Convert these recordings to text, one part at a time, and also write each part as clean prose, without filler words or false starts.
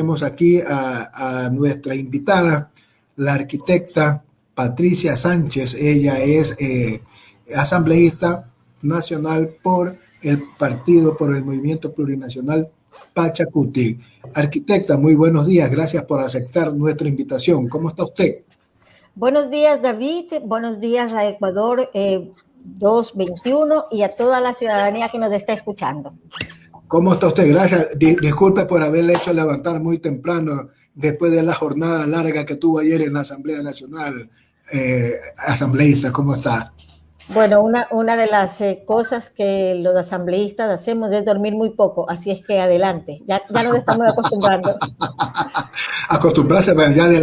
Tenemos aquí a nuestra invitada, la arquitecta Patricia Sánchez. Ella es asambleísta nacional por el partido, por el Movimiento Plurinacional Pachacuti. Arquitecta, muy buenos días. Gracias por aceptar nuestra invitación. ¿Cómo está usted? Buenos días, David. Buenos días a Ecuador 221 y a toda la ciudadanía que nos está escuchando. ¿Cómo está usted? Gracias. Disculpe por haberle hecho levantar muy temprano después de la jornada larga que tuvo ayer en la Asamblea Nacional. Asambleísta, ¿cómo está? Bueno, una de las cosas que los asambleístas hacemos es dormir muy poco, así es que adelante, ya nos estamos acostumbrando. Acostumbrarse ya de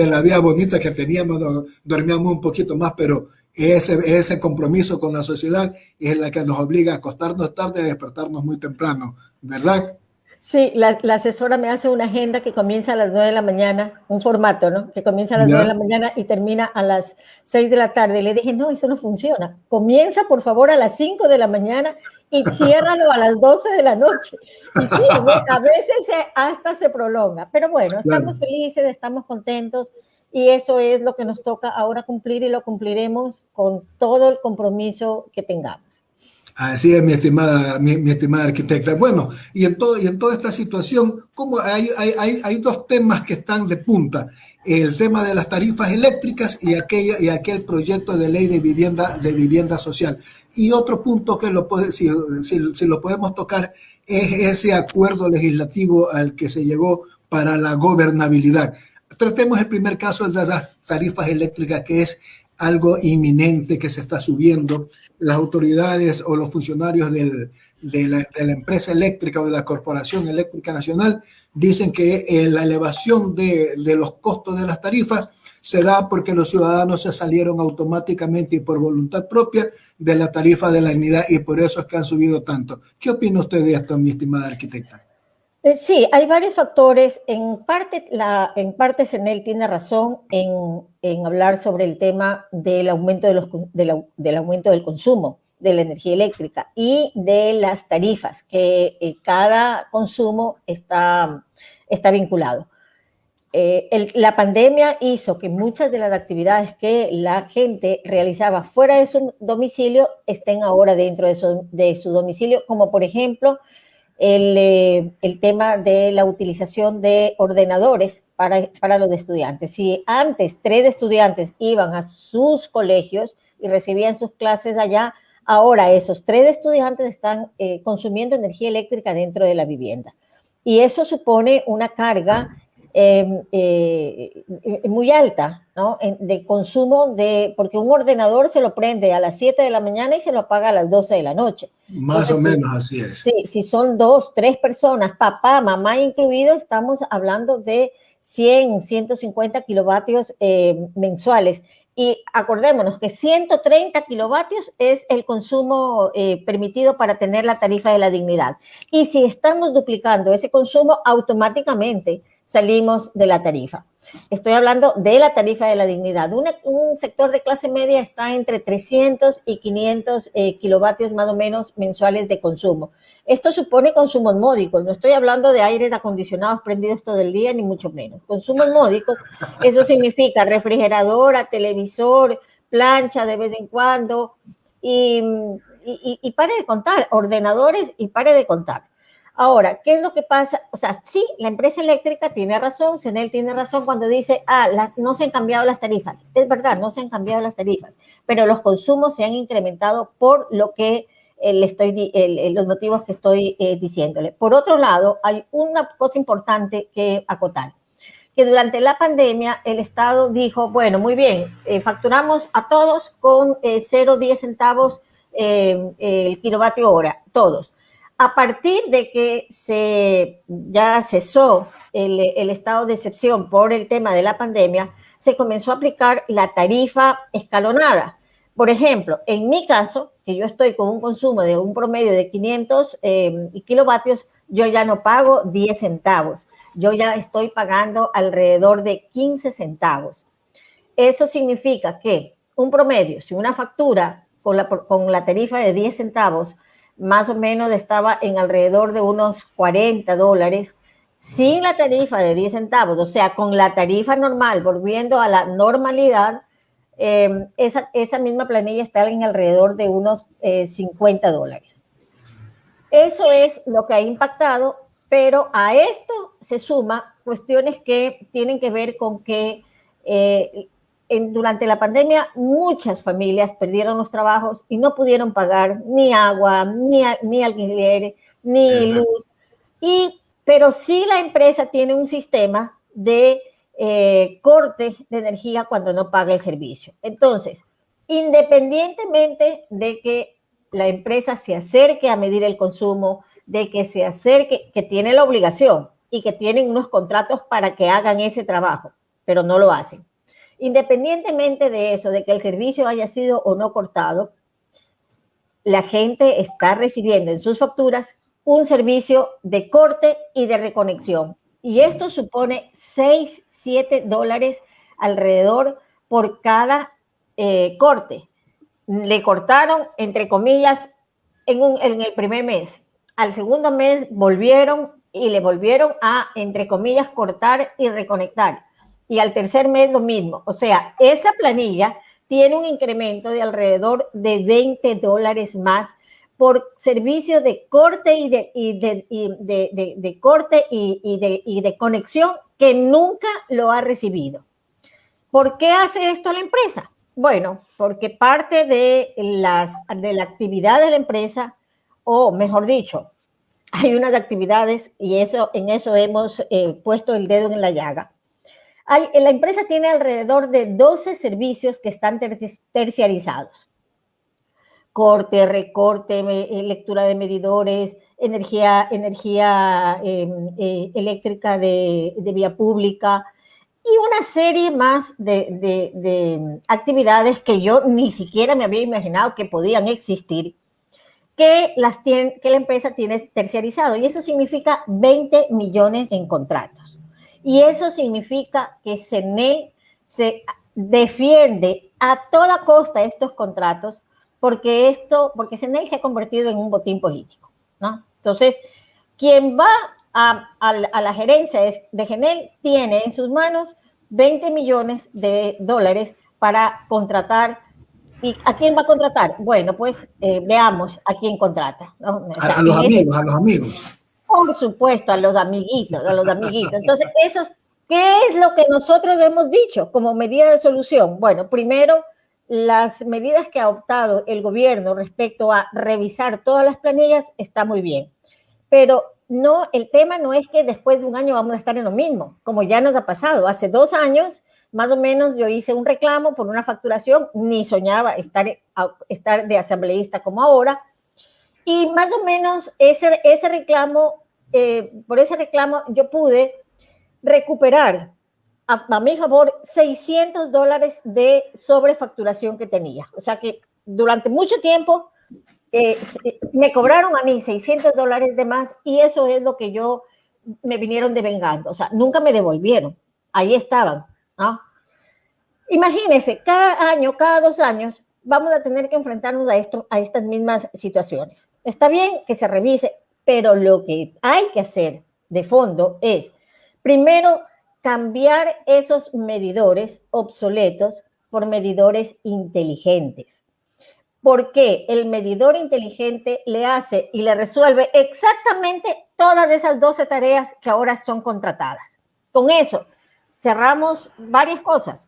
la vida bonita que teníamos, dormíamos un poquito más, pero ese compromiso con la sociedad es la que nos obliga a acostarnos tarde y a despertarnos muy temprano, ¿verdad? Sí, la asesora me hace una agenda que comienza a las 9 de la mañana, un formato, ¿no? Que comienza a las 9 de la mañana y termina a las 6 de la tarde. Y le dije, no, eso no funciona. Comienza, por favor, a las 5 de la mañana y ciérralo a las 12 de la noche. Y sí, a veces hasta se prolonga. Pero bueno, estamos felices, estamos contentos y eso es lo que nos toca ahora cumplir y lo cumpliremos con todo el compromiso que tengamos. Así es, mi estimada arquitecta. Bueno, y en toda esta situación, como hay dos temas que están de punta. El tema de las tarifas eléctricas y aquel proyecto de ley de vivienda social. Y otro punto que si lo podemos tocar es ese acuerdo legislativo al que se llegó para la gobernabilidad. Tratemos el primer caso de las tarifas eléctricas, que es algo inminente que se está subiendo. Las autoridades o los funcionarios de la empresa eléctrica o de la Corporación Eléctrica Nacional dicen que la elevación de los costos de las tarifas se da porque los ciudadanos se salieron automáticamente y por voluntad propia de la tarifa de la unidad y por eso es que han subido tanto. ¿Qué opina usted de esto, mi estimada arquitecta? Sí, hay varios factores. En parte Senel tiene razón en hablar sobre el tema del aumento, del aumento del consumo de la energía eléctrica y de las tarifas, que cada consumo está vinculado. La pandemia hizo que muchas de las actividades que la gente realizaba fuera de su domicilio estén ahora dentro de su domicilio, como por ejemplo el tema de la utilización de ordenadores para los estudiantes. Si antes 3 estudiantes iban a sus colegios y recibían sus clases allá, ahora esos 3 estudiantes están consumiendo energía eléctrica dentro de la vivienda. Y eso supone una carga muy alta, ¿no? De consumo, porque un ordenador se lo prende a las 7 de la mañana y se lo apaga a las 12 de la noche. Más o menos así es. Sí, si son 2, 3 personas, papá, mamá incluido, estamos hablando de 100, 150 kilovatios mensuales. Y acordémonos que 130 kilovatios es el consumo permitido para tener la tarifa de la dignidad. Y si estamos duplicando ese consumo, automáticamente salimos de la tarifa. Estoy hablando de la tarifa de la dignidad. Un sector de clase media está entre 300 y 500 kilovatios más o menos mensuales de consumo. Esto supone consumos módicos. No estoy hablando de aires acondicionados prendidos todo el día, ni mucho menos. Consumos módicos, eso significa refrigeradora, televisor, plancha de vez en cuando y pare de contar, ordenadores y pare de contar. Ahora, ¿qué es lo que pasa? O sea, sí, la empresa eléctrica tiene razón, Senel tiene razón cuando dice, no se han cambiado las tarifas. Es verdad, no se han cambiado las tarifas, pero los consumos se han incrementado por lo que los motivos que estoy diciéndole. Por otro lado, hay una cosa importante que acotar, que durante la pandemia el Estado dijo, bueno, muy bien, facturamos a todos con 0,10 centavos el kilovatio hora, todos. A partir de que ya cesó el estado de excepción por el tema de la pandemia, se comenzó a aplicar la tarifa escalonada. Por ejemplo, en mi caso, que yo estoy con un consumo de un promedio de 500 kilovatios, yo ya no pago 10 centavos. Yo ya estoy pagando alrededor de 15 centavos. Eso significa que un promedio, si una factura con la tarifa de 10 centavos, más o menos estaba en alrededor de unos $40, sin la tarifa de 10 centavos, o sea, con la tarifa normal, volviendo a la normalidad, esa misma planilla está en alrededor de unos $50. Eso es lo que ha impactado, pero a esto se suma cuestiones que tienen que ver con que durante la pandemia muchas familias perdieron los trabajos y no pudieron pagar ni agua, ni alquiler, ni luz. Pero sí la empresa tiene un sistema de corte de energía cuando no paga el servicio. Entonces, independientemente de que la empresa se acerque a medir el consumo, de que se acerque, que tiene la obligación y que tienen unos contratos para que hagan ese trabajo, pero no lo hacen. Independientemente de eso, de que el servicio haya sido o no cortado, la gente está recibiendo en sus facturas un servicio de corte y de reconexión. Y esto supone $6-7 alrededor por cada corte. Le cortaron, entre comillas, en el primer mes. Al segundo mes volvieron y le volvieron a, entre comillas, cortar y reconectar. Y al tercer mes lo mismo. O sea, esa planilla tiene un incremento de alrededor de $20 más por servicio de corte y de conexión que nunca lo ha recibido. ¿Por qué hace esto la empresa? Bueno, porque parte de la actividad de la empresa, o mejor dicho, hay unas actividades y en eso hemos puesto el dedo en la llaga. La empresa tiene alrededor de 12 servicios que están terciarizados. Corte, recorte, lectura de medidores, energía eléctrica de vía pública y una serie más de actividades que yo ni siquiera me había imaginado que podían existir, que la empresa tiene terciarizado. Y eso significa 20 millones en contratos. Y eso significa que CENEL se defiende a toda costa estos contratos porque CENEL se ha convertido en un botín político, ¿no? Entonces, quien va a la gerencia de CENEL tiene en sus manos $20 millones para contratar. ¿Y a quién va a contratar? Bueno, pues veamos a quién contrata, ¿no? O sea, a los amigos. Por supuesto, a los amiguitos. Entonces, ¿qué es lo que nosotros hemos dicho como medida de solución? Bueno, primero, las medidas que ha optado el gobierno respecto a revisar todas las planillas está muy bien, pero no, el tema no es que después de un año vamos a estar en lo mismo, como ya nos ha pasado. Hace 2 años, más o menos, yo hice un reclamo por una facturación, ni soñaba estar de asambleísta como ahora, y más o menos ese reclamo, por ese reclamo yo pude recuperar a mi favor $600 de sobrefacturación que tenía. O sea que durante mucho tiempo me cobraron a mí $600 de más y eso es lo que me vinieron devengando. O sea, nunca me devolvieron. Ahí estaban, ¿no? Imagínense, cada año, cada 2 años, vamos a tener que enfrentarnos a estas mismas situaciones. Está bien que se revise, pero lo que hay que hacer de fondo es, primero, cambiar esos medidores obsoletos por medidores inteligentes. Porque el medidor inteligente le hace y le resuelve exactamente todas esas 12 tareas que ahora son contratadas. Con eso, cerramos varias cosas.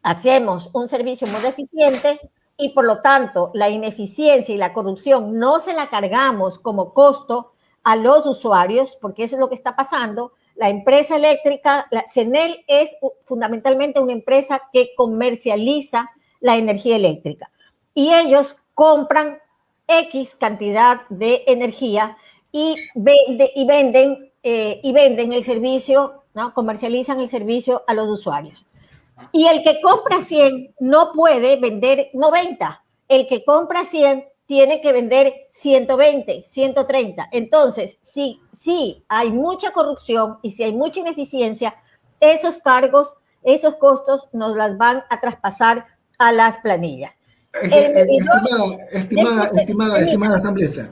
Hacemos un servicio muy eficiente y, por lo tanto, la ineficiencia y la corrupción no se la cargamos como costo a los usuarios, porque eso es lo que está pasando. La empresa eléctrica, CENEL es fundamentalmente una empresa que comercializa la energía eléctrica y ellos compran X cantidad de energía y venden el servicio, ¿no? Comercializan el servicio a los usuarios. Y el que compra 100 no puede vender 90. El que compra 100 tiene que vender 120, 130. Entonces, si hay mucha corrupción y si hay mucha ineficiencia, esos cargos, esos costos nos las van a traspasar a las planillas. Estimada asambleísta,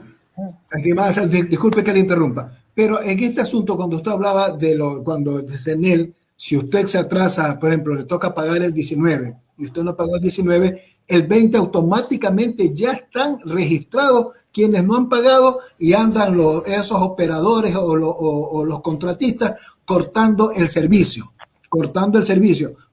disculpe que le interrumpa, Pero en este asunto, cuando usted hablaba cuando de CENEL, si usted se atrasa, por ejemplo, le toca pagar el 19 y usted no pagó el 19, el 20 automáticamente ya están registrados quienes no han pagado y andan esos operadores o los contratistas cortando el servicio.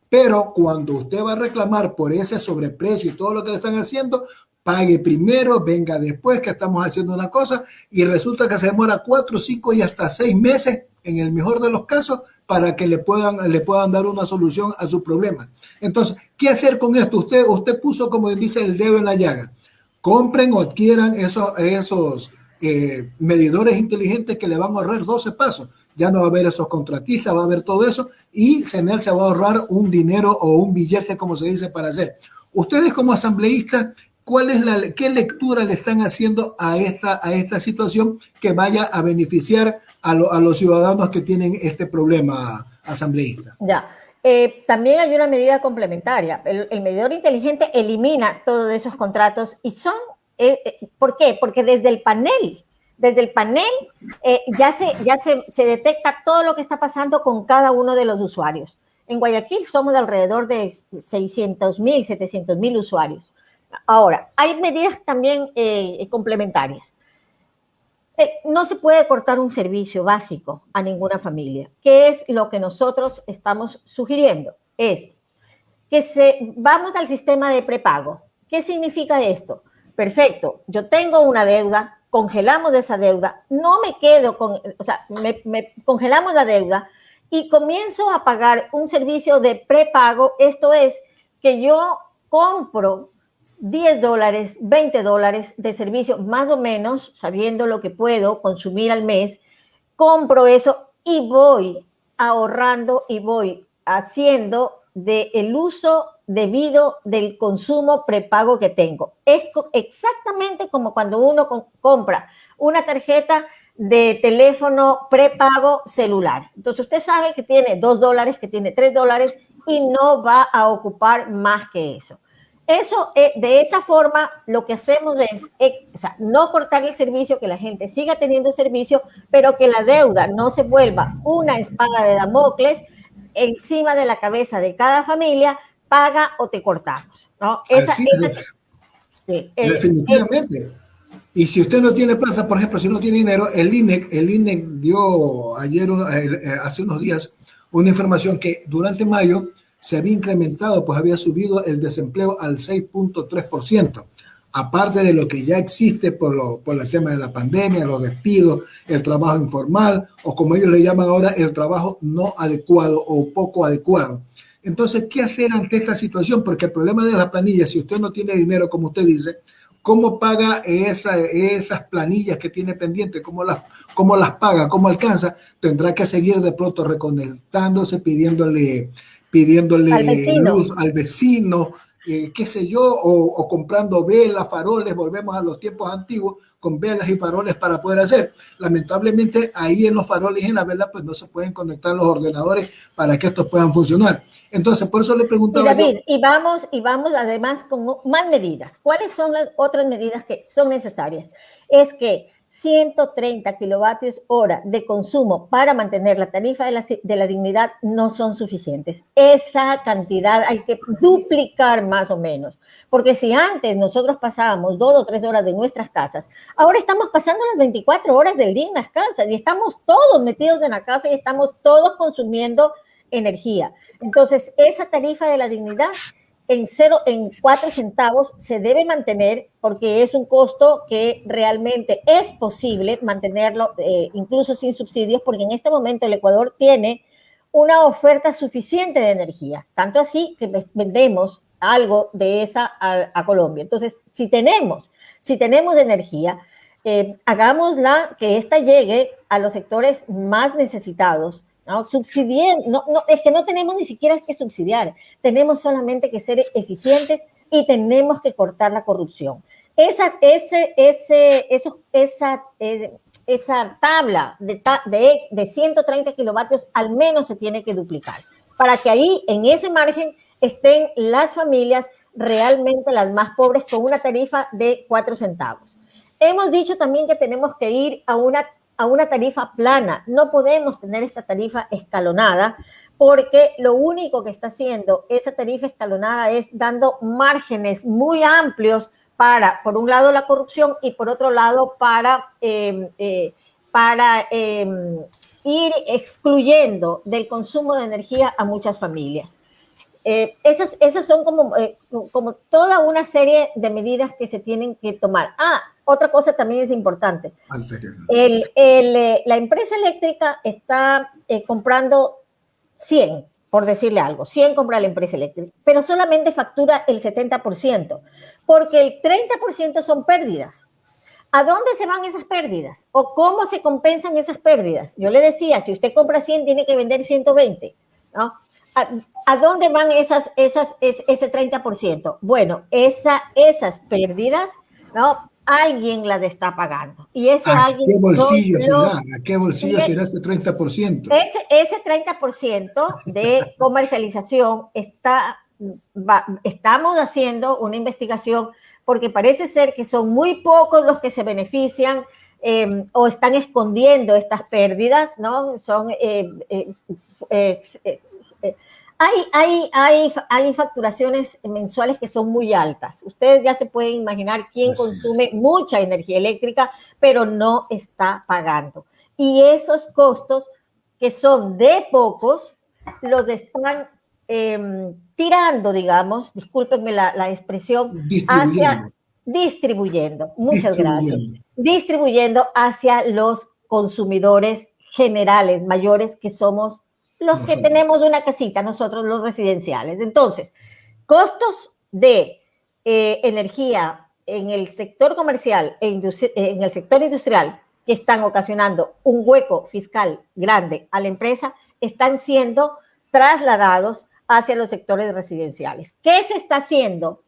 Pero cuando usted va a reclamar por ese sobreprecio y todo lo que le están haciendo, pague primero, venga después, que estamos haciendo una cosa, y resulta que se demora 4, 5 y hasta 6 meses, en el mejor de los casos, para que le puedan dar una solución a su problema. Entonces, ¿qué hacer con esto? Usted puso, como dice, el dedo en la llaga. Compren o adquieran esos medidores inteligentes que le van a ahorrar 12 pasos. Ya no va a haber esos contratistas, va a haber todo eso, y CENEL se va a ahorrar un dinero o un billete, como se dice, para hacer. Ustedes como asambleístas, ¿qué lectura le están haciendo a esta situación que vaya a beneficiar a los ciudadanos que tienen este problema, asambleísta? Ya. También hay una medida complementaria. El medidor inteligente elimina todos esos contratos y son, ¿por qué? Porque desde el panel ya se detecta todo lo que está pasando con cada uno de los usuarios. En Guayaquil somos de alrededor de 600,000, 700,000 usuarios. Ahora, hay medidas también complementarias. No se puede cortar un servicio básico a ninguna familia. ¿Qué es lo que nosotros estamos sugiriendo? Es que vamos al sistema de prepago. ¿Qué significa esto? Perfecto, yo tengo una deuda, congelamos esa deuda, no me quedo con, o sea, congelamos la deuda y comienzo a pagar un servicio de prepago. Esto es que yo compro $10, $20 de servicio, más o menos, sabiendo lo que puedo consumir al mes, compro eso y voy ahorrando y voy haciendo del uso debido del consumo prepago que tengo. Es exactamente como cuando uno compra una tarjeta de teléfono prepago celular. Entonces usted sabe que tiene $2, que tiene $3 y no va a ocupar más que eso. Eso, de esa forma, lo que hacemos es, o sea, no cortar el servicio, que la gente siga teniendo servicio, pero que la deuda no se vuelva una espada de Damocles encima de la cabeza de cada familia. Paga o te cortamos, ¿no? Sí, definitivamente. Y si usted no tiene plaza, por ejemplo, si no tiene dinero, el INEC dio hace unos días, una información que durante mayo se había incrementado, pues había subido el desempleo al 6.3%, aparte de lo que ya existe por el tema de la pandemia, los despidos, el trabajo informal, o como ellos le llaman ahora, el trabajo no adecuado o poco adecuado. Entonces, ¿qué hacer ante esta situación? Porque el problema de las planillas, si usted no tiene dinero, como usted dice, ¿cómo paga esas planillas que tiene pendiente? ¿Cómo las paga? ¿Cómo alcanza? Tendrá que seguir de pronto reconectándose, pidiéndole luz al vecino, qué sé yo, o comprando velas, faroles. Volvemos a los tiempos antiguos con velas y faroles para poder hacer. Lamentablemente ahí en los faroles y en la vela pues no se pueden conectar los ordenadores para que estos puedan funcionar. Entonces por eso le preguntaba. Y David, y vamos además con más medidas. ¿Cuáles son las otras medidas que son necesarias? Es que 130 kilovatios hora de consumo para mantener la tarifa de la dignidad no son suficientes. Esa cantidad hay que duplicar más o menos, porque si antes nosotros pasábamos 2 o 3 horas de nuestras casas, ahora estamos pasando las 24 horas del día en las casas y estamos todos metidos en la casa y estamos todos consumiendo energía. Entonces, esa tarifa de la dignidad en 4 centavos se debe mantener, porque es un costo que realmente es posible mantenerlo incluso sin subsidios, porque en este momento el Ecuador tiene una oferta suficiente de energía, tanto así que vendemos algo de esa a Colombia. Entonces, si tenemos energía, hagámosla que esta llegue a los sectores más necesitados. No, es que no tenemos ni siquiera que subsidiar, tenemos solamente que ser eficientes y tenemos que cortar la corrupción. Esa tabla de 130 kilovatios al menos se tiene que duplicar, para que ahí en ese margen estén las familias realmente las más pobres con una tarifa de 4 centavos. Hemos dicho también que tenemos que ir a una a una tarifa plana. No podemos tener esta tarifa escalonada porque lo único que está haciendo esa tarifa escalonada es dando márgenes muy amplios para, por un lado, la corrupción y por otro lado, para ir excluyendo del consumo de energía a muchas familias. Esas son como toda una serie de medidas que se tienen que tomar. Otra cosa también es importante. La empresa eléctrica está comprando 100, por decirle algo, 100 compra la empresa eléctrica, pero solamente factura el 70%, porque el 30% son pérdidas. ¿A dónde se van esas pérdidas? ¿O cómo se compensan esas pérdidas? Yo le decía, si usted compra 100, tiene que vender 120, ¿no? ¿A dónde van ese 30%? Bueno, esas pérdidas, ¿no? Alguien las está pagando. Y ese alguien... ¿Qué bolsillo será? ¿A qué bolsillo será ese 30%? Ese 30% de comercialización estamos haciendo una investigación porque parece ser que son muy pocos los que se benefician o están escondiendo estas pérdidas, ¿no? Hay facturaciones mensuales que son muy altas. Ustedes ya se pueden imaginar quién consume mucha energía eléctrica, pero no está pagando. Y esos costos, que son de pocos, los están tirando, digamos, discúlpenme la expresión, distribuyendo, muchas gracias, distribuyendo hacia los consumidores generales, mayores, que somos los que tenemos una casita, nosotros los residenciales. Entonces, costos de energía en el sector comercial, en el sector industrial, que están ocasionando un hueco fiscal grande a la empresa, están siendo trasladados hacia los sectores residenciales. ¿Qué se está haciendo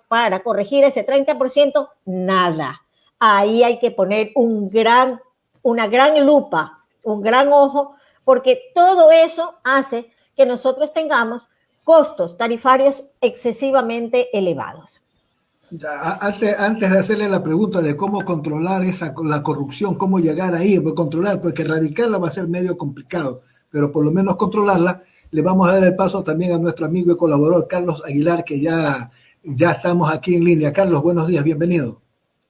para corregir ese 30%? Nada. Ahí hay que poner una gran lupa, un gran ojo, porque todo eso hace que nosotros tengamos costos tarifarios excesivamente elevados. Antes de hacerle la pregunta de cómo controlar la corrupción, cómo llegar ahí, controlar, porque erradicarla va a ser medio complicado, pero por lo menos controlarla, le vamos a dar el paso también a nuestro amigo y colaborador Carlos Aguilar, que ya estamos aquí en línea. Carlos, buenos días, bienvenido.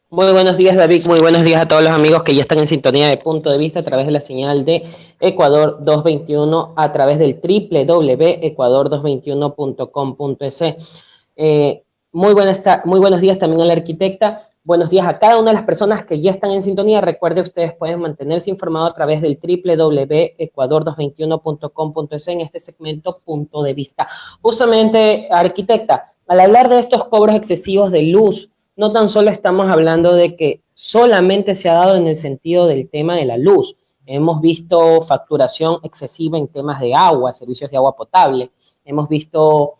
Muy buenos días, David. Muy buenos días a todos los amigos que ya están en sintonía de Punto de Vista a través de la señal de Ecuador 221, a través del www.ecuador221.com.es. Muy buenos días también a la arquitecta. Buenos días a cada una de las personas que ya están en sintonía. Recuerde, ustedes pueden mantenerse informados a través del www.ecuador221.com.es en este segmento Punto de Vista. Justamente, arquitecta, al hablar de estos cobros excesivos de luz, no tan solo estamos hablando de que solamente se ha dado en el sentido del tema de la luz. Hemos visto facturación excesiva en temas de agua, servicios de agua potable. Hemos visto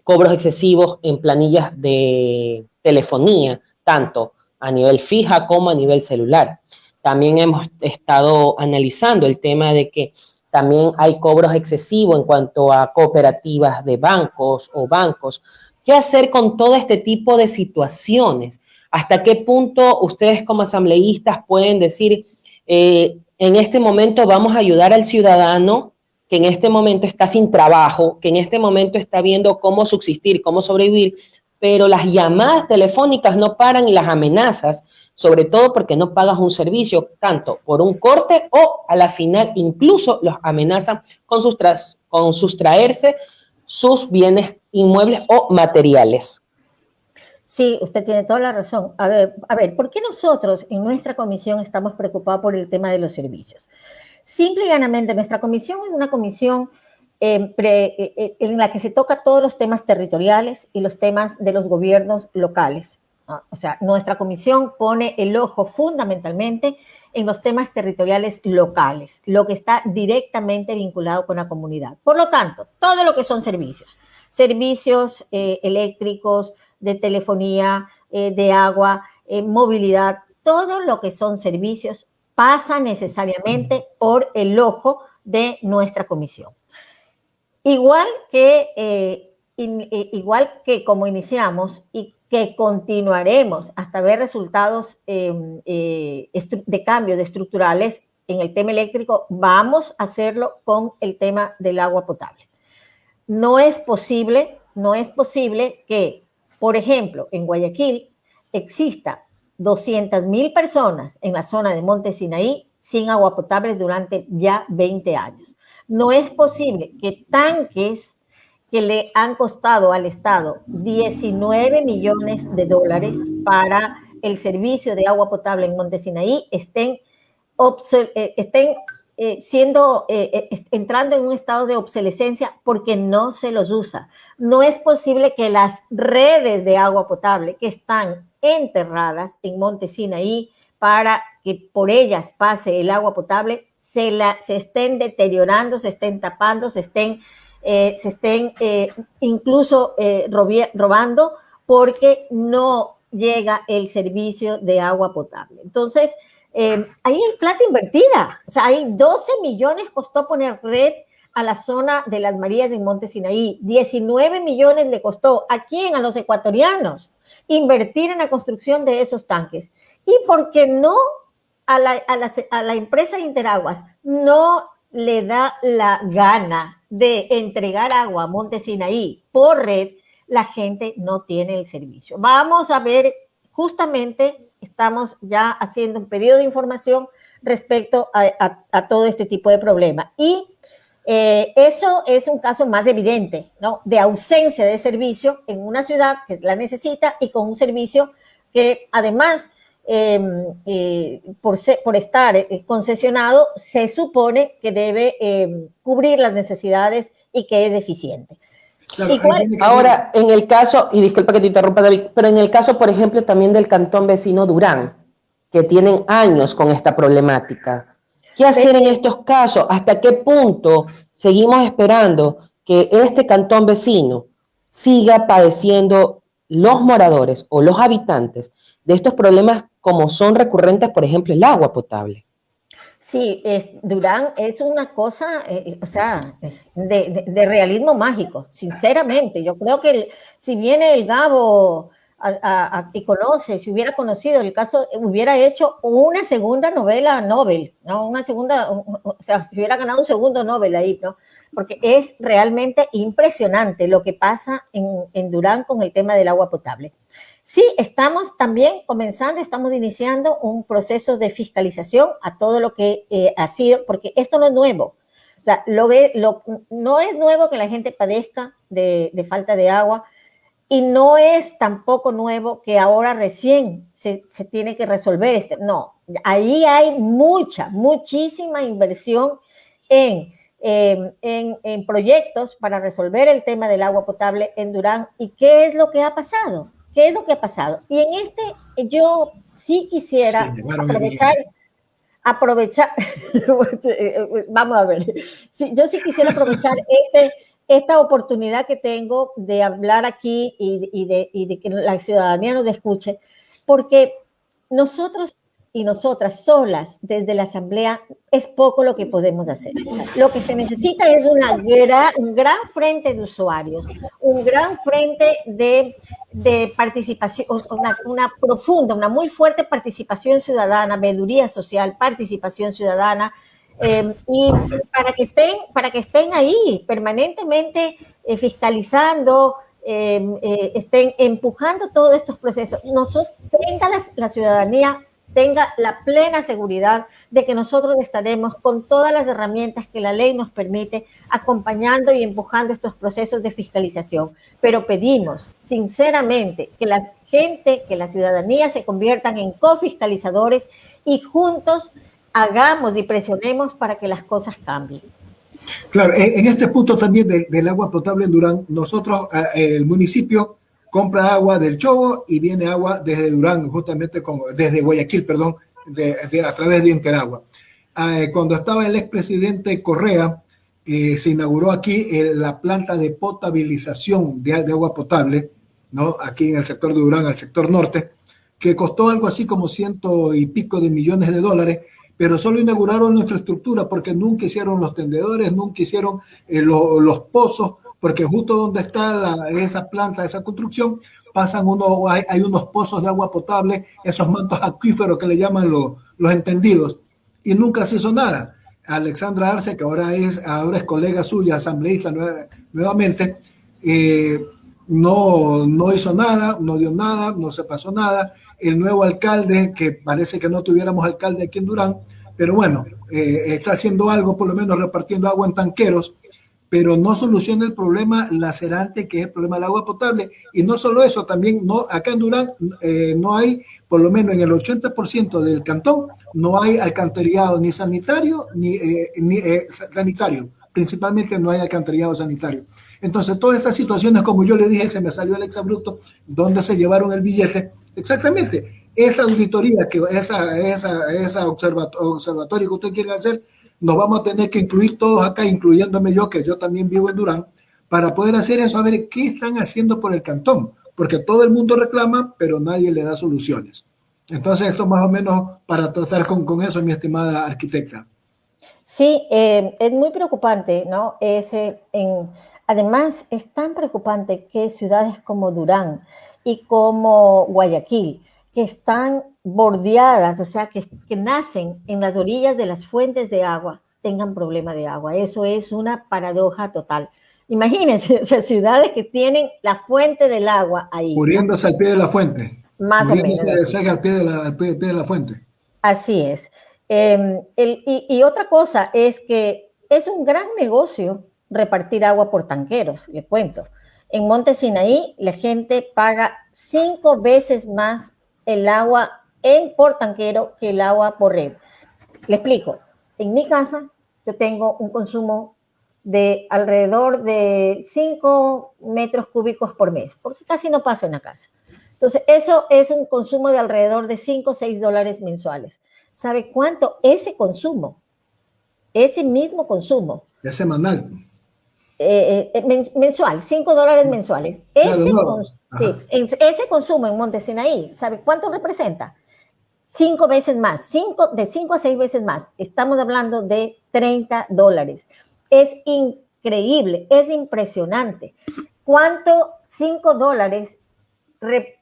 cobros excesivos en planillas de telefonía, tanto a nivel fija como a nivel celular. También hemos estado analizando el tema de que también hay cobros excesivos en cuanto a cooperativas de bancos o bancos. ¿Qué hacer con todo este tipo de situaciones? ¿Hasta qué punto ustedes como asambleístas pueden decir, en este momento vamos a ayudar al ciudadano que en este momento está sin trabajo, que en este momento está viendo cómo subsistir, cómo sobrevivir, pero las llamadas telefónicas no paran y las amenazas, sobre todo porque no pagas un servicio, tanto por un corte o a la final incluso los amenazan con sustraerse sus bienes inmuebles o materiales? Sí, usted tiene toda la razón. A ver, ¿por qué nosotros en nuestra comisión estamos preocupados por el tema de los servicios? Simple y llanamente, nuestra comisión es una comisión en la que se toca todos los temas territoriales y los temas de los gobiernos locales. O sea, nuestra comisión pone el ojo fundamentalmente en los temas territoriales locales, lo que está directamente vinculado con la comunidad. Por lo tanto, todo lo que son servicios eléctricos, de telefonía, de agua, movilidad, todo lo que son servicios pasa necesariamente por el ojo de nuestra comisión. Igual que igual que como iniciamos y que continuaremos hasta ver resultados de cambios estructurales en el tema eléctrico, vamos a hacerlo con el tema del agua potable. No es posible que, por ejemplo, en Guayaquil exista 200,000 personas en la zona de Monte Sinaí sin agua potable durante ya 20 años. No es posible que tanques que le han costado al Estado 19 millones de dólares para el servicio de agua potable en Monte Sinaí estén entrando en un estado de obsolescencia porque no se los usa. No es posible que las redes de agua potable que están enterradas en Monte Sinaí para que por ellas pase el agua potable se estén deteriorando, se estén tapando, se estén incluso robando porque no llega el servicio de agua potable. Entonces, ahí hay plata invertida, o sea, hay 12 millones costó poner red a la zona de Las Marías en Monte Sinaí, 19 millones le costó a quién, a los ecuatorianos, invertir en la construcción de esos tanques. ¿Y por qué no a la empresa Interaguas no le da la gana de entregar agua a Monte Sinaí por red? La gente no tiene el servicio. Vamos a ver, justamente estamos ya haciendo un pedido de información respecto a todo este tipo de problema. Y eso es un caso más evidente, ¿no?, de ausencia de servicio en una ciudad que la necesita y con un servicio que además, por estar concesionado, se supone que debe cubrir las necesidades y que es eficiente. Claro, ahora, en el caso, y disculpa que te interrumpa, David, pero en el caso, por ejemplo, también del cantón vecino Durán, que tienen años con esta problemática. ¿Qué hacer en estos casos? ¿Hasta qué punto seguimos esperando que este cantón vecino siga padeciendo los moradores o los habitantes de estos problemas como son recurrentes, por ejemplo, el agua potable? Sí, Durán es una cosa, o sea, de realismo mágico, sinceramente. Yo creo que si viene el Gabo y conoce, si hubiera conocido el caso, hubiera hecho una segunda novela Nobel, ¿no? Una segunda, o sea, si hubiera ganado un segundo Nobel ahí, ¿no? Porque es realmente impresionante lo que pasa en Durán con el tema del agua potable. Sí, estamos también comenzando, estamos iniciando un proceso de fiscalización a todo lo que ha sido, porque esto no es nuevo. O sea, no es nuevo que la gente padezca de falta de agua y no es tampoco nuevo que ahora recién se tiene que resolver. No, ahí hay muchísima inversión en proyectos para resolver el tema del agua potable en Durán. ¿Y qué es lo que ha pasado? ¿Qué es lo que ha pasado? Y en yo sí quisiera aprovechar, vamos a ver, sí, yo sí quisiera aprovechar esta oportunidad que tengo de hablar aquí y de que la ciudadanía nos escuche, porque nosotros y nosotras solas desde la Asamblea es poco lo que podemos hacer. Lo que se necesita es un gran frente de usuarios, un gran frente de participación, una profunda, una muy fuerte participación ciudadana, veeduría social, participación ciudadana, y para que estén ahí permanentemente fiscalizando, estén empujando todos estos procesos. La ciudadanía tenga la plena seguridad de que nosotros estaremos con todas las herramientas que la ley nos permite acompañando y empujando estos procesos de fiscalización. Pero pedimos sinceramente que la gente, que la ciudadanía se conviertan en cofiscalizadores y juntos hagamos y presionemos para que las cosas cambien. Claro, en este punto también del agua potable en Durán, nosotros, el municipio compra agua del Chobo y viene agua desde Durán, justamente desde Guayaquil, perdón, a través de Interagua. Cuando estaba el expresidente Correa, se inauguró aquí la planta de potabilización de agua potable, ¿no? Aquí en el sector de Durán, al sector norte, que costó algo así como $100 y pico de millones, pero solo inauguraron la infraestructura porque nunca hicieron los tendedores, nunca hicieron los pozos, porque justo donde está esa planta, esa construcción, hay unos pozos de agua potable, esos mantos acuíferos que le llaman los entendidos, y nunca se hizo nada. Alexandra Arce, que ahora es colega suya, asambleísta nuevamente, no hizo nada, no dio nada, no se pasó nada. El nuevo alcalde, que parece que no tuviéramos alcalde aquí en Durán, pero bueno, está haciendo algo, por lo menos repartiendo agua en tanqueros, pero no soluciona el problema lacerante que es el problema del agua potable. Y no solo eso, también acá en Durán no hay, por lo menos en el 80% del cantón, no hay alcantarillado ni sanitario ni sanitario. Principalmente no hay alcantarillado sanitario. Entonces, todas estas situaciones, como yo le dije, se me salió el exabrupto, donde se llevaron el billete. Exactamente, esa auditoría, esa observatorio que usted quiere hacer, nos vamos a tener que incluir todos acá, incluyéndome yo, que yo también vivo en Durán, para poder hacer eso, a ver qué están haciendo por el cantón, porque todo el mundo reclama, pero nadie le da soluciones. Entonces, esto más o menos para tratar con eso, mi estimada arquitecta. Sí, es muy preocupante, ¿no? Además, es tan preocupante que ciudades como Durán y como Guayaquil, que están bordeadas, o sea, que nacen en las orillas de las fuentes de agua, tengan problema de agua. Eso es una paradoja total. Imagínense, o sea, ciudades que tienen la fuente del agua ahí. Muriéndose al pie de la fuente. Más o menos. Al pie de la fuente. Así es. Y otra cosa es que es un gran negocio repartir agua por tanqueros, le cuento. En Monte Sinaí la gente paga 5 veces más el agua por tanquero que el agua por red. Le explico. En mi casa yo tengo un consumo de alrededor de 5 metros cúbicos por mes, porque casi no paso en la casa. Entonces, eso es un consumo de alrededor de 5 o 6 dólares mensuales. ¿Sabe cuánto ese consumo? Ese mismo consumo. Es semanal. Mensual, 5 dólares mensuales. Claro, ese consumo en Monte Sinaí, ¿sabe cuánto representa? 5 veces más, de 5 a 6 veces más. Estamos hablando de 30 dólares. Es increíble, es impresionante. ¿Cuánto 5 dólares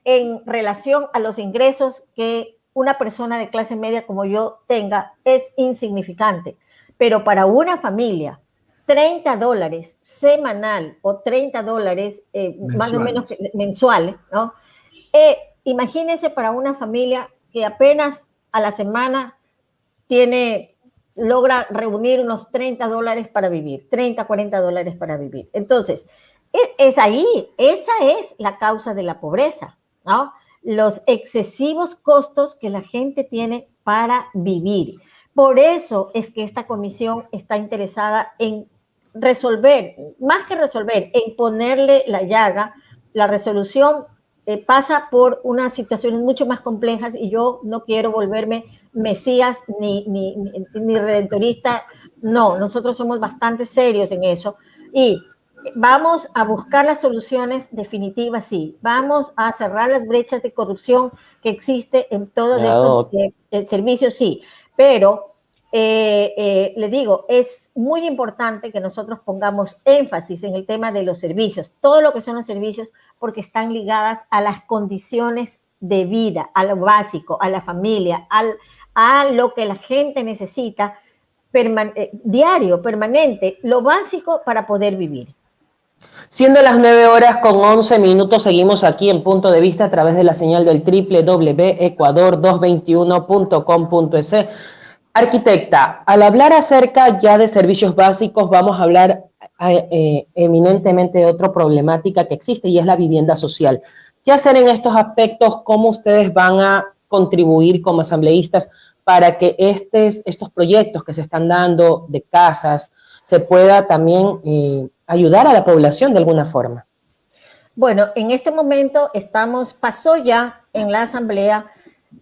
en relación a los ingresos que una persona de clase media como yo tenga? Es insignificante? Pero para una familia, 30 dólares semanal o 30 dólares más o menos mensual, ¿no? Imagínense para una familia que apenas a la semana logra reunir unos 30 dólares para vivir, 30, 40 dólares para vivir. Entonces, esa es la causa de la pobreza, ¿no? Los excesivos costos que la gente tiene para vivir. Por eso es que esta comisión está interesada en resolver, más que resolver, en ponerle la llaga. La resolución pasa por unas situaciones mucho más complejas y yo no quiero volverme mesías ni redentorista. No, nosotros somos bastante serios en eso y vamos a buscar las soluciones definitivas, sí. Vamos a cerrar las brechas de corrupción que existe en todos estos servicios, sí. Pero le digo, es muy importante que nosotros pongamos énfasis en el tema de los servicios, todo lo que son los servicios, porque están ligadas a las condiciones de vida, a lo básico, a la familia, a lo que la gente necesita diario, permanente, lo básico para poder vivir. Siendo las 9:11, seguimos aquí en Punto de Vista a través de la señal del www.ecuador221.com.es. Arquitecta, al hablar acerca ya de servicios básicos, vamos a hablar eminentemente de otra problemática que existe y es la vivienda social. ¿Qué hacer en estos aspectos? ¿Cómo ustedes van a contribuir como asambleístas para que estos proyectos que se están dando de casas se pueda también ayudar a la población de alguna forma? Bueno, en este momento pasó ya en la asamblea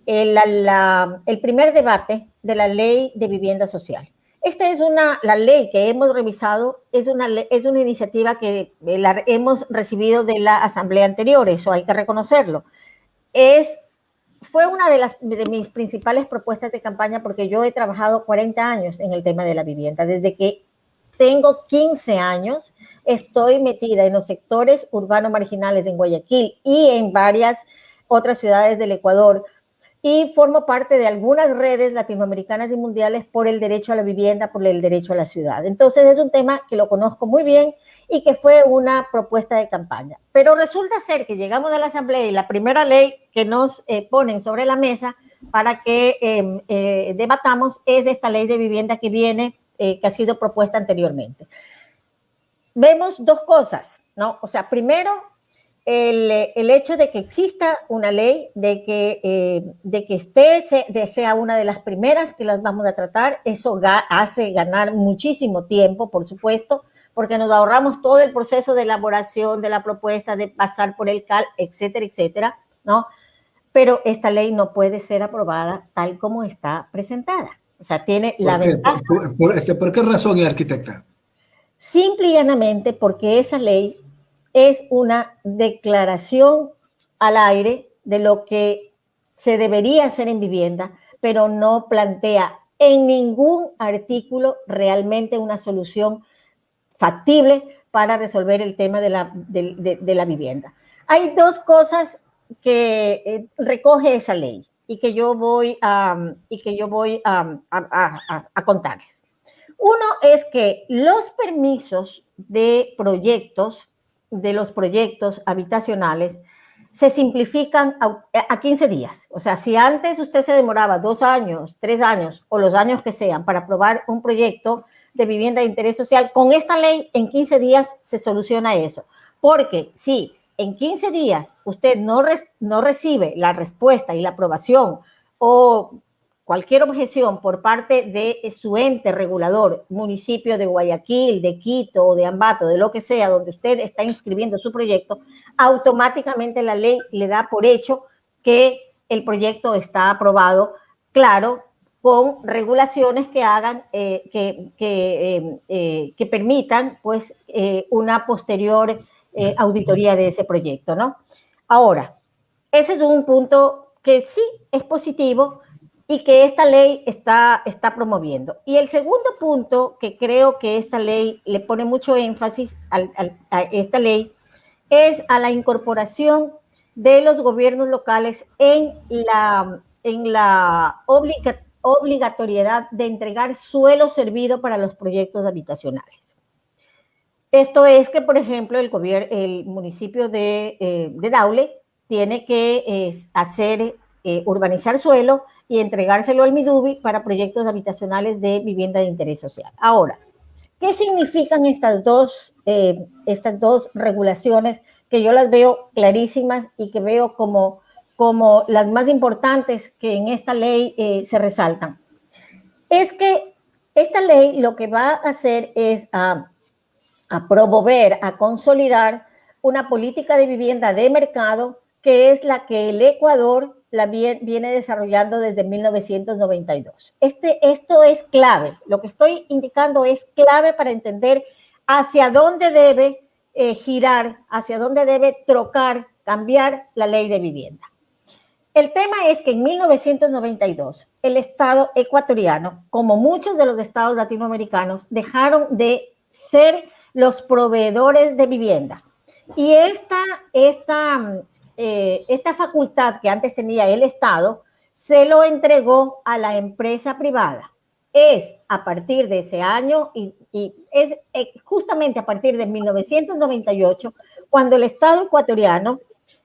el primer debate de la ley de vivienda social. Esta es la ley que hemos revisado, es una iniciativa que la hemos recibido de la asamblea anterior, eso hay que reconocerlo. Es fue una de mis principales propuestas de campaña, porque yo he trabajado 40 años en el tema de la vivienda. Desde que tengo 15 años, estoy metida en los sectores urbanos marginales en Guayaquil y en varias otras ciudades del Ecuador, y formo parte de algunas redes latinoamericanas y mundiales por el derecho a la vivienda, por el derecho a la ciudad. Entonces es un tema que lo conozco muy bien y que fue una propuesta de campaña. Pero resulta ser que llegamos a la Asamblea y la primera ley que nos ponen sobre la mesa para que debatamos es esta ley de vivienda que viene, que ha sido propuesta anteriormente. Vemos dos cosas, ¿no? O sea, primero, el hecho de que exista una ley, de que sea una de las primeras que las vamos a tratar, eso hace ganar muchísimo tiempo, por supuesto, porque nos ahorramos todo el proceso de elaboración de la propuesta, de pasar por el CAL, etcétera, etcétera, ¿no? Pero esta ley no puede ser aprobada tal como está presentada. O sea, tiene la ventaja. ¿Por qué razón, arquitecta? Simple y llanamente porque esa ley es una declaración al aire de lo que se debería hacer en vivienda, pero no plantea en ningún artículo realmente una solución factible para resolver el tema de la vivienda. Hay dos cosas que recoge esa ley y que yo voy a contarles. Uno es que los permisos de los proyectos habitacionales se simplifican a 15 días. O sea, si antes usted se demoraba 2 años, 3 años o los años que sean para aprobar un proyecto de vivienda de interés social, con esta ley en 15 días se soluciona eso. Porque si en 15 días usted no recibe la respuesta y la aprobación o cualquier objeción por parte de su ente regulador, municipio de Guayaquil, de Quito o de Ambato, de lo que sea, donde usted está inscribiendo su proyecto, automáticamente la ley le da por hecho que el proyecto está aprobado, claro, con regulaciones que hagan, que permitan, pues, una posterior auditoría de ese proyecto, ¿no? Ahora, ese es un punto que sí es positivo y que esta ley está promoviendo. Y el segundo punto que creo que esta ley le pone mucho énfasis a esta ley es a la incorporación de los gobiernos locales en la obligatoriedad de entregar suelo servido para los proyectos habitacionales. Esto es que, por ejemplo, el municipio de Daule tiene que urbanizar suelo y entregárselo al Midubi para proyectos habitacionales de vivienda de interés social. Ahora, ¿qué significan estas dos regulaciones que yo las veo clarísimas y que veo como las más importantes que en esta ley se resaltan? Es que esta ley lo que va a hacer es a promover, a consolidar una política de vivienda de mercado que es la que el Ecuador viene desarrollando desde 1992. Esto es clave. Lo que estoy indicando es clave para entender hacia dónde debe girar, hacia dónde debe trocar, cambiar la ley de vivienda. El tema es que en 1992 el Estado ecuatoriano, como muchos de los estados latinoamericanos, dejaron de ser los proveedores de vivienda. Y esta facultad que antes tenía el Estado se lo entregó a la empresa privada. Es a partir de ese año y es justamente a partir de 1998 cuando el Estado ecuatoriano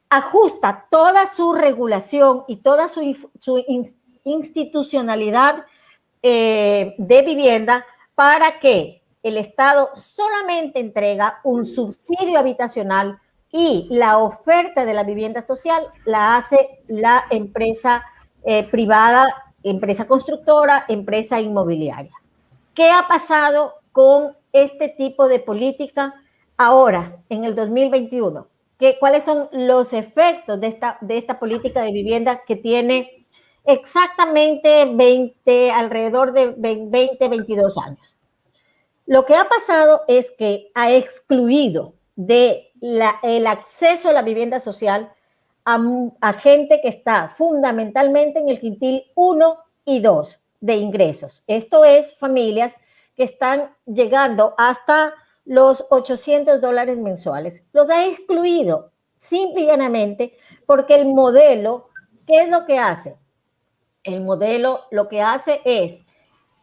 ajusta toda su regulación y toda su institucionalidad de vivienda para que el Estado solamente entrega un subsidio habitacional y la oferta de la vivienda social la hace la empresa privada, empresa constructora, empresa inmobiliaria. ¿Qué ha pasado con este tipo de política ahora, en el 2021? ¿Cuáles son los efectos de esta política de vivienda que tiene exactamente alrededor de 20, 22 años? Lo que ha pasado es que ha excluido el acceso a la vivienda social a gente que está fundamentalmente en el quintil 1 y 2 de ingresos. Esto es familias que están llegando hasta los $800 mensuales. Los ha excluido simple y llanamente porque el modelo, ¿qué es lo que hace? El modelo lo que hace es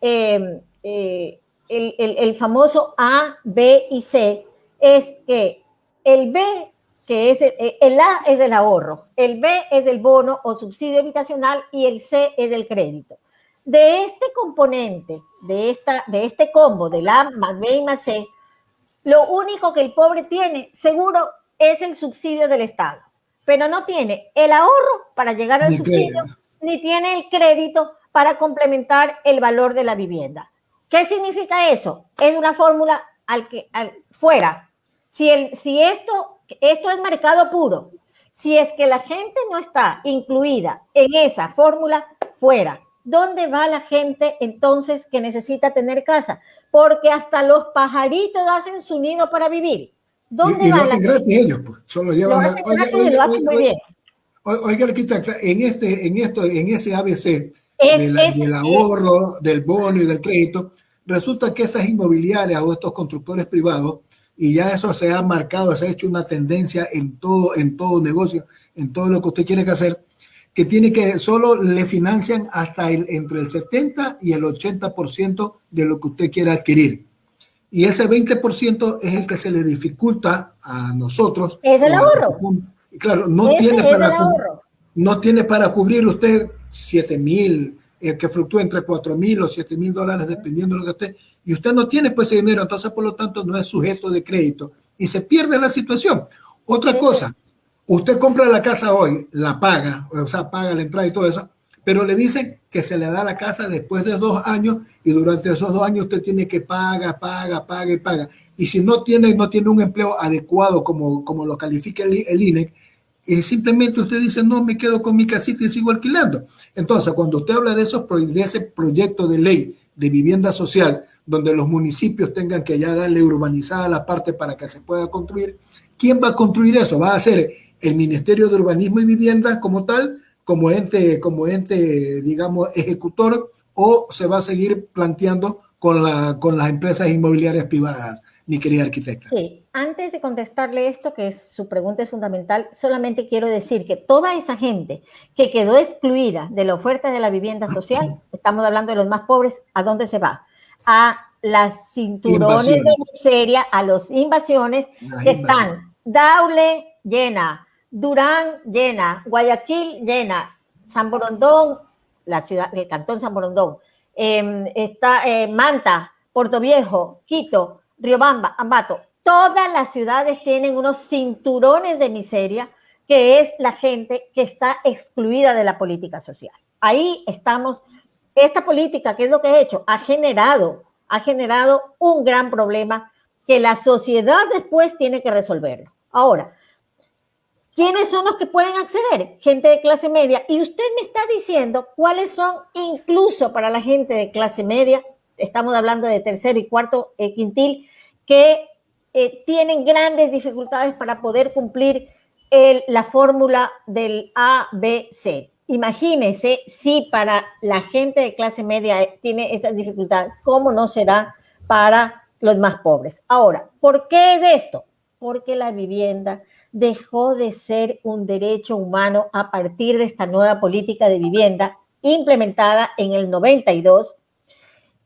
el famoso A, B y C, es que el B, que es el A es el ahorro, el B es el bono o subsidio habitacional y el C es el crédito. De este componente, de este combo del A más B y más C, lo único que el pobre tiene seguro es el subsidio del Estado, pero no tiene el ahorro para llegar al subsidio, ni tiene el crédito para complementar el valor de la vivienda. ¿Qué significa eso? Es una fórmula fuera. Si esto es mercado puro, si es que la gente no está incluida en esa fórmula, fuera. ¿Dónde va la gente entonces que necesita tener casa? Porque hasta los pajaritos hacen su nido para vivir. ¿Dónde y lo hacen gratis ellos, pues. Solo llevan lo hacen muy bien. Oiga, arquitecta, en ese ABC del ahorro, del bono y del crédito, resulta que esas inmobiliarias o estos constructores privados, y ya eso se ha marcado, se ha hecho una tendencia en todo negocio, en todo lo que usted quiere hacer, que tiene que solo le financian hasta entre el 70 y el 80% de lo que usted quiera adquirir. Y ese 20% es el que se le dificulta a nosotros. Es el ahorro. Claro, no tiene para cubrir usted 7,000, que fluctúa entre 4,000 o 7,000 dólares, dependiendo de lo que esté. Y usted no tiene pues ese dinero, entonces por lo tanto no es sujeto de crédito y se pierde la situación. Otra cosa, usted compra la casa hoy, la paga, o sea, paga la entrada y todo eso, pero le dicen que se le da la casa después de 2 años y durante esos 2 años usted tiene que paga. Y si no tiene un empleo adecuado como lo califica el INEC, simplemente usted dice, no, me quedo con mi casita y sigo alquilando. Entonces, cuando usted habla de ese proyecto de ley de vivienda social, donde los municipios tengan que ya darle urbanizada la parte para que se pueda construir, ¿quién va a construir eso? ¿Va a ser el Ministerio de Urbanismo y Vivienda como tal, como ente, digamos, ejecutor, o se va a seguir planteando con las empresas inmobiliarias privadas, mi querida arquitecta? Sí, antes de contestarle esto, que su pregunta es fundamental, solamente quiero decir que toda esa gente que quedó excluida de la oferta de la vivienda social, estamos hablando de los más pobres, ¿a dónde se va? A las cinturones de miseria, a las invasiones que están Daule llena, Durán llena, Guayaquil llena, San Borondón, la ciudad, el cantón San Borondón, está Manta, Puerto Viejo, Quito, Riobamba, Ambato, todas las ciudades tienen unos cinturones de miseria, que es la gente que está excluida de la política social. Ahí estamos. Esta política, ¿qué es lo que ha hecho? Ha generado un gran problema que la sociedad después tiene que resolverlo. Ahora, ¿quiénes son los que pueden acceder? Gente de clase media. Y usted me está diciendo cuáles son, incluso para la gente de clase media, estamos hablando de tercero y cuarto quintil, que tienen grandes dificultades para poder cumplir la fórmula del ABC. Imagínense si para la gente de clase media tiene esas dificultades, ¿cómo no será para los más pobres? Ahora, ¿por qué es esto? Porque la vivienda dejó de ser un derecho humano a partir de esta nueva política de vivienda implementada en el 92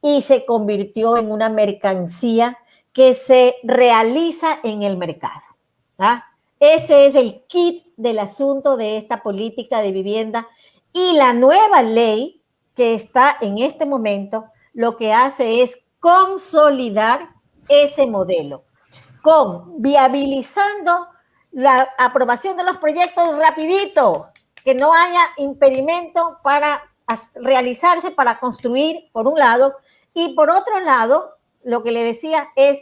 y se convirtió en una mercancía que se realiza en el mercado. ¿Ah? Ese es el kit del asunto de esta política de vivienda, y la nueva ley que está en este momento lo que hace es consolidar ese modelo, viabilizando la aprobación de los proyectos rapidito, que no haya impedimento para realizarse, para construir, por un lado, y por otro lado, lo que le decía es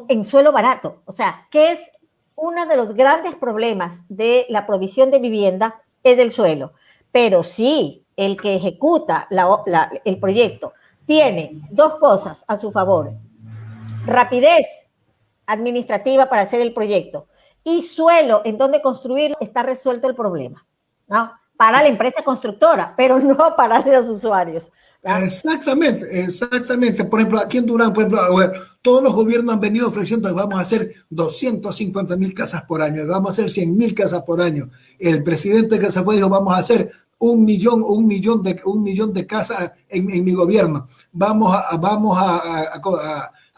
en suelo barato, o sea, que es uno de los grandes problemas de la provisión de vivienda, es el suelo. Pero si el que ejecuta el proyecto tiene dos cosas a su favor: rapidez administrativa para hacer el proyecto y suelo en donde construir, está resuelto el problema, ¿no? Para la empresa constructora, pero no para los usuarios. ¿No? Exactamente, exactamente. Por ejemplo, aquí en Durán, por ejemplo, todos los gobiernos han venido ofreciendo que vamos a hacer 250.000 casas por año, vamos a hacer 100.000 casas por año. El presidente que se fue dijo, vamos a hacer un millón de casas en mi gobierno. Vamos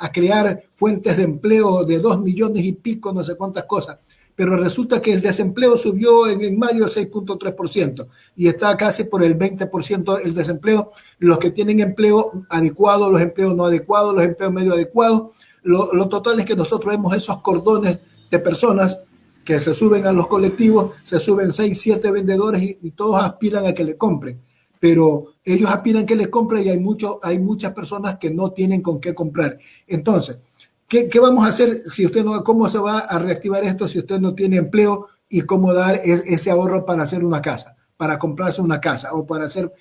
a crear fuentes de empleo de 2 millones y pico, no sé cuántas cosas. Pero resulta que el desempleo subió en mayo 6.3% y está casi por el 20% el desempleo. Los que tienen empleo adecuado, los empleos no adecuados, los empleos medio adecuados. Lo total es que nosotros vemos esos cordones de personas que se suben a los colectivos, se suben 6, 7 vendedores y todos aspiran a que le compren. Pero ellos aspiran que les compren y hay muchas personas que no tienen con qué comprar. Entonces, ¿qué vamos a hacer si usted no, cómo se va a reactivar esto si usted no tiene empleo y cómo dar ese ahorro para hacer una casa, para comprarse una casa o para ser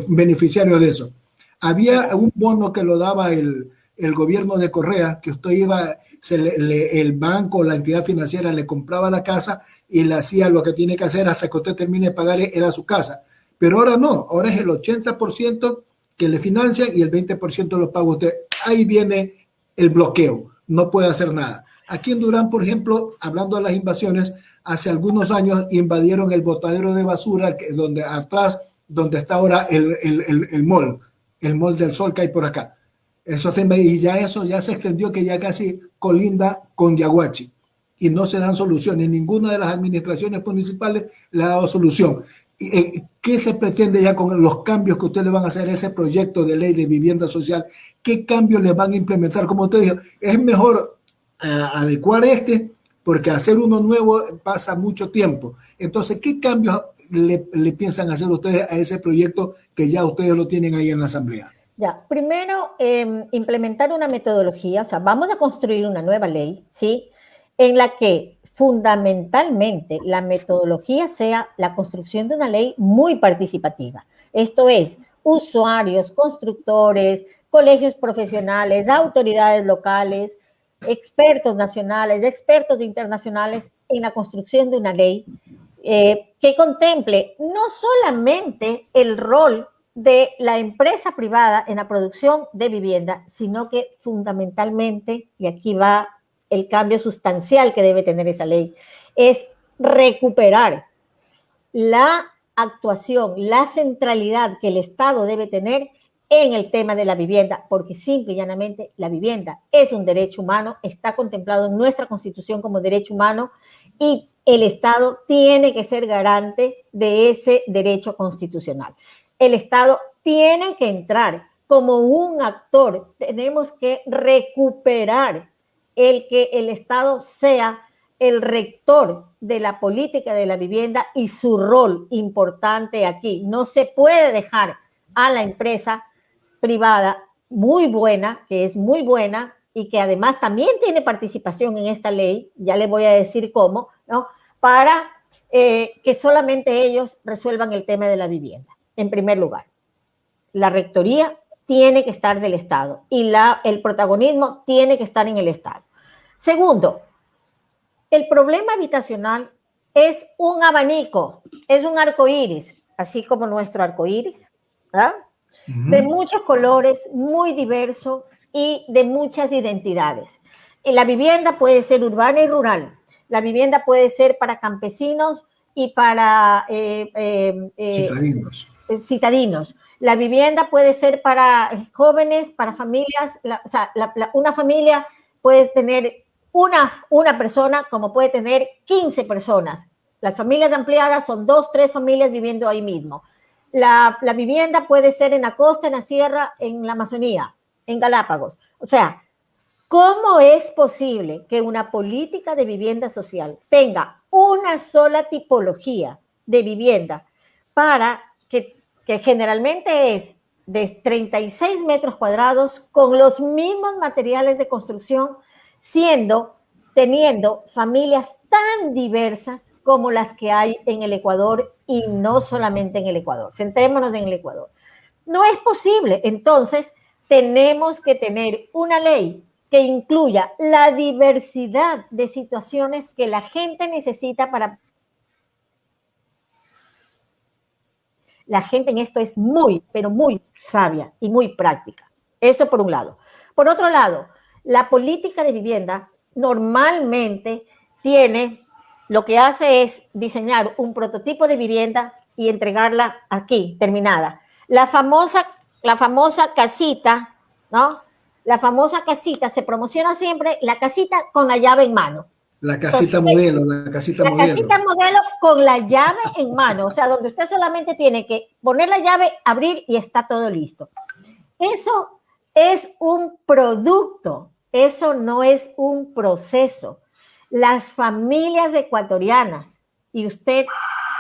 beneficiario de eso? Había un bono que lo daba el gobierno de Correa, que usted iba, el banco o la entidad financiera le compraba la casa y le hacía lo que tiene que hacer hasta que usted termine de pagar, era su casa. Pero ahora no, ahora es el 80% que le financian y el 20% lo paga usted. Ahí viene el bloqueo, no puede hacer nada. Aquí en Durán, por ejemplo, hablando de las invasiones, hace algunos años invadieron el botadero de basura, donde atrás, donde está ahora el mall del Sol que hay por acá. Eso y eso ya se extendió, que ya casi colinda con Yaguachi y no se dan soluciones. Ninguna de las administraciones municipales le ha dado solución. ¿Qué se pretende ya con los cambios que ustedes le van a hacer a ese proyecto de ley de vivienda social? ¿Qué cambios le van a implementar? Como usted dijo, es mejor adecuar porque hacer uno nuevo pasa mucho tiempo. Entonces, ¿qué cambios le piensan hacer ustedes a ese proyecto que ya ustedes lo tienen ahí en la Asamblea? Ya, primero, implementar una metodología, o sea, vamos a construir una nueva ley, ¿sí? En la que fundamentalmente la metodología sea la construcción de una ley muy participativa. Esto es, usuarios, constructores, colegios profesionales, autoridades locales, expertos nacionales, expertos internacionales en la construcción de una ley que contemple no solamente el rol de la empresa privada en la producción de vivienda, sino que fundamentalmente, y aquí va el cambio sustancial que debe tener esa ley, es recuperar la actuación, la centralidad que el Estado debe tener en el tema de la vivienda, porque simple y llanamente la vivienda es un derecho humano, está contemplado en nuestra Constitución como derecho humano y el Estado tiene que ser garante de ese derecho constitucional. El Estado tiene que entrar como un actor, tenemos que recuperar el que el Estado sea el rector de la política de la vivienda y su rol importante aquí. No se puede dejar a la empresa privada muy buena, que es muy buena y que además también tiene participación en esta ley, ya les voy a decir cómo, ¿no? Para que solamente ellos resuelvan el tema de la vivienda. En primer lugar, la rectoría tiene que estar del Estado y el protagonismo tiene que estar en el Estado. Segundo, el problema habitacional es un abanico, es un arco iris, así como nuestro arco iris, ¿verdad? De muchos colores, muy diverso y de muchas identidades. La vivienda puede ser urbana y rural, la vivienda puede ser para campesinos y para citadinos. La vivienda puede ser para jóvenes, para familias, una familia puede tener una persona como puede tener 15 personas. Las familias ampliadas son 2, 3 familias viviendo ahí mismo. La vivienda puede ser en la costa, en la sierra, en la Amazonía, en Galápagos. O sea, ¿cómo es posible que una política de vivienda social tenga una sola tipología de vivienda para que generalmente es de 36 metros cuadrados con los mismos materiales de construcción, teniendo familias tan diversas como las que hay en el Ecuador y no solamente en el Ecuador? Centrémonos en el Ecuador. No es posible. Entonces, tenemos que tener una ley que incluya la diversidad de situaciones que la gente necesita para... La gente en esto es muy, pero muy sabia y muy práctica. Eso por un lado. Por otro lado, la política de vivienda normalmente tiene, lo que hace es diseñar un prototipo de vivienda y entregarla aquí, terminada. La famosa casita, ¿no? La famosa casita, se promociona siempre la casita con la llave en mano. La casita modelo, la casita modelo. La casita modelo con la llave en mano, o sea, donde usted solamente tiene que poner la llave, abrir y está todo listo. Eso es un producto, eso no es un proceso. Las familias ecuatorianas, y usted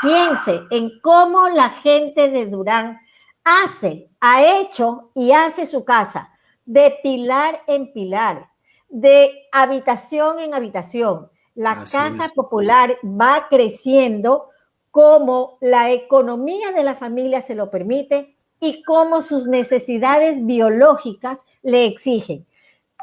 piense en cómo la gente de Durán ha hecho y hace su casa de pilar en pilar, de habitación en habitación. La casa popular va creciendo como la economía de la familia se lo permite y como sus necesidades biológicas le exigen.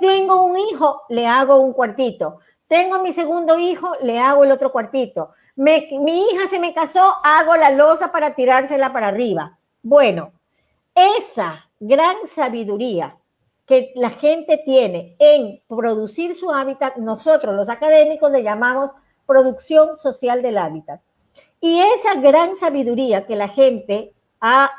Tengo un hijo, le hago un cuartito. Tengo mi segundo hijo, le hago el otro cuartito. Mi hija se me casó, hago la losa para tirársela para arriba. Bueno, esa gran sabiduría que la gente tiene en producir su hábitat, nosotros los académicos le llamamos producción social del hábitat. Y esa gran sabiduría que la gente ha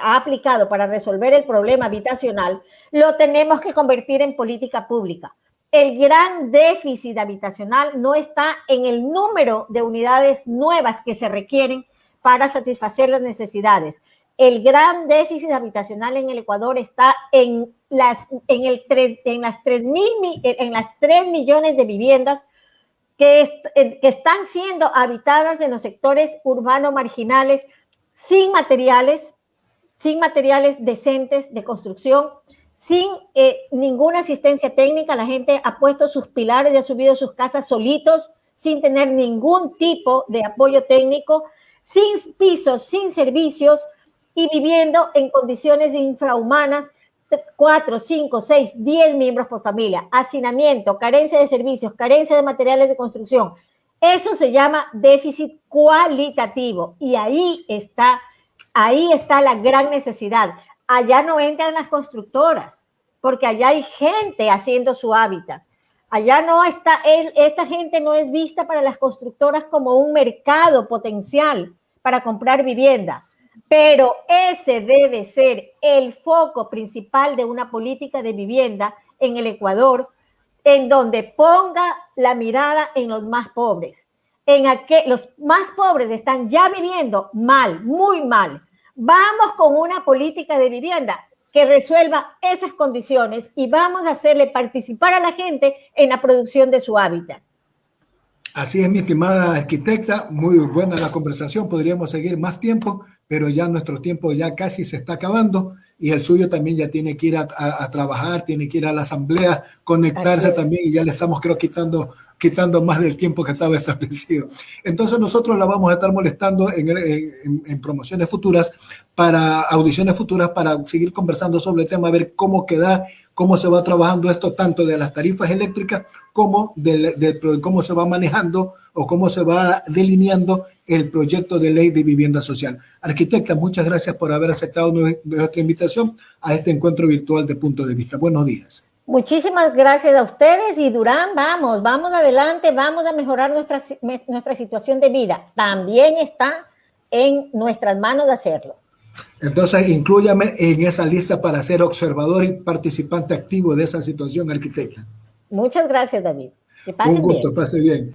aplicado para resolver el problema habitacional, lo tenemos que convertir en política pública. El gran déficit habitacional no está en el número de unidades nuevas que se requieren para satisfacer las necesidades. El gran déficit habitacional en el Ecuador está en las 3 millones de viviendas que están siendo habitadas en los sectores urbanos marginales sin materiales decentes de construcción, sin ninguna asistencia técnica. La gente ha puesto sus pilares y ha subido sus casas solitos, sin tener ningún tipo de apoyo técnico, sin pisos, sin servicios, y viviendo en condiciones infrahumanas, 4, 5, 6, 10 miembros por familia, hacinamiento, carencia de servicios, carencia de materiales de construcción. Eso se llama déficit cualitativo y ahí está la gran necesidad. Allá no entran las constructoras, porque allá hay gente haciendo su hábitat. Allá no está, esta gente no es vista para las constructoras como un mercado potencial para comprar vivienda. Pero ese debe ser el foco principal de una política de vivienda en el Ecuador, en donde ponga la mirada en los más pobres. Los más pobres están ya viviendo mal, muy mal. Vamos con una política de vivienda que resuelva esas condiciones y vamos a hacerle participar a la gente en la producción de su hábitat. Así es, mi estimada arquitecta, muy buena la conversación, podríamos seguir más tiempo, pero ya nuestro tiempo ya casi se está acabando y el suyo también ya tiene que ir a trabajar, tiene que ir a la asamblea, conectarse también y ya le estamos creo quitando más del tiempo que estaba establecido. Entonces nosotros la vamos a estar molestando en promociones futuras, para audiciones futuras, para seguir conversando sobre el tema, a ver cómo queda, cómo se va trabajando esto, tanto de las tarifas eléctricas como cómo se va manejando o cómo se va delineando el proyecto de ley de vivienda social. Arquitecta, muchas gracias por haber aceptado nuestra invitación a este encuentro virtual de Punto de Vista. Buenos días. Muchísimas gracias a ustedes y Durán, vamos adelante, vamos a mejorar nuestra situación de vida. También está en nuestras manos de hacerlo. Entonces, inclúyame en esa lista para ser observador y participante activo de esa situación, arquitecta. Muchas gracias, David. Que pasen bien. Un gusto, pase bien.